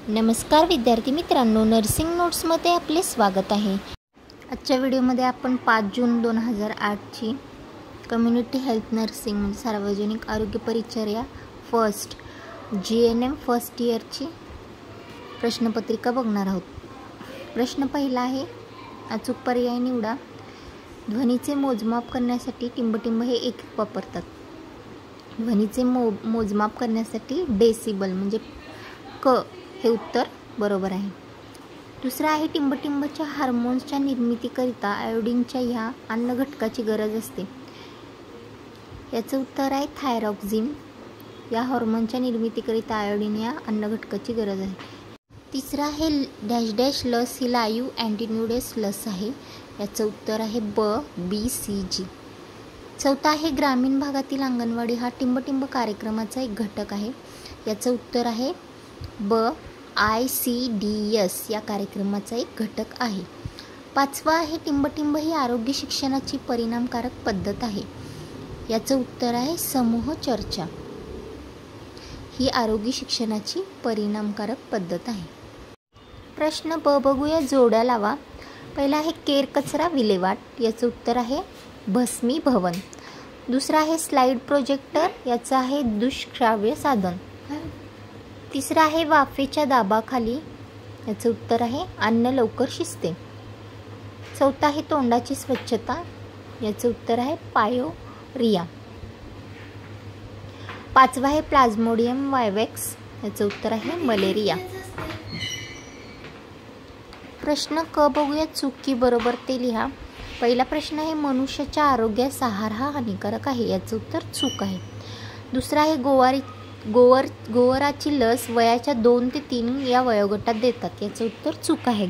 नमस्कार विद्यार्थी मित्रांनो, नर्सिंग नोट्समध्ये आपले स्वागत आहे। आजच्या व्हिडिओमध्ये आपण 5 जून 2008ची कम्युनिटी हेल्थ नर्सिंग म्हणजे सार्वजनिक आरोग्य परिचर्या फर्स्ट GNM फर्स्ट इयरची प्रश्नपत्रिका बघणार आहोत। प्रश्न पहिला आहे, अचूक पर्याय निवडा। ध्वनीचे मोजमाप करण्यासाठी टिंबटिंब हे एकक वापरतात। ध्वनीचे मोजमाप करण्यासाठी डेसिबल म्हणजे क हे उत्तर बरोबर आहे। दुसरा आहे, टिंबटिंबच्या हार्मोन्सच्या निर्मितीकरिता आयोडीनच्या ह्या अन्न घटकाची गरज असते। याचं उत्तर आहे थायरॉक्सिन। या हार्मोनच्या निर्मितीकरिता आयोडीन या अन्न घटकाची गरज आहे। तिसरा आहे, डॅश डॅश लस ही लाईव्ह अँटीन्युडेस लस आहे। याचं उत्तर आहे BCG। चौथा आहे, ग्रामीण भागातील अंगणवाडी हा टिंबटिंब कार्यक्रमाचा एक घटक आहे। याचं उत्तर आहे ICDS या कार्यक्रमाचा एक घटक आहे। पाचवा आहे, टिंबटिंब ही आरोग्य शिक्षणाची परिणामकारक पद्धत आहे। याचं उत्तर आहे समूह चर्चा ही आरोग्य शिक्षणाची परिणामकारक पद्धत आहे। प्रश्न ब बघूया, जोड्या लावा। पहिला आहे, केर कचरा विल्हेवाट। याचं उत्तर आहे भस्मीभवन। दुसरा आहे, स्लाइड प्रोजेक्टर। याचं आहे दृश्यश्राव्य साधन। तिसरा आहे, वाफेच्या दाबाखाली। याचं उत्तर आहे अन्न लवकर शिजते। चौथा आहे, तोंडाची स्वच्छता। याचं उत्तर आहे पायोरिया। पाचवा आहे, प्लाझ्मोडियम वायवॅक्स। याचं उत्तर आहे मलेरिया। प्रश्न क बघूया, चूक की बरोबर ते लिहा। पहिला प्रश्न आहे, मनुष्याच्या आरोग्यास आहार हा हानिकारक आहे। याचं उत्तर चूक आहे। दुसरा आहे, गोवराची लस वयाच्या 2 ते 3 या वयोगटात देतात। याचं उत्तर चूक आहे।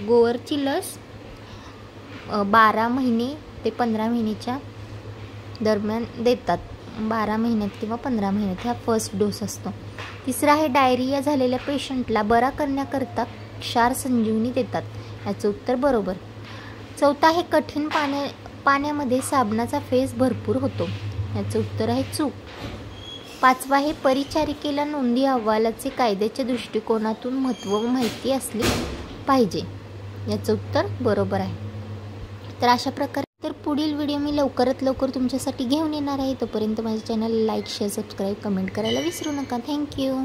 गोवरची लस 12 महिने ते 15 महिन्याच्या दरम्यान देतात। 12 महिन्यात किंवा 15 महिन्यात हा फर्स्ट डोस असतो। तिसरा आहे, डायरिया झालेल्या पेशंटला बरा करण्याकरता क्षार संजीवनी देतात। याचं उत्तर बरोबर। चौथा आहे, कठीण पाण्यामध्ये साबणाचा फेस भरपूर होतो। याचं उत्तर आहे चूक। पाचवा आहे, परिचारिकेला नोंदी अहवालाचे कायद्याच्या दृष्टिकोनातून महत्त्व माहिती असली पाहिजे। याचं उत्तर बरोबर आहे। तर अशा प्रकारे पुढील व्हिडिओ मी लवकरात लवकर तुमच्यासाठी घेऊन येणार आहे। तोपर्यंत माझ्या चॅनलला लाईक, शेअर, सबस्क्राईब, कमेंट करायला विसरू नका। थँक्यू।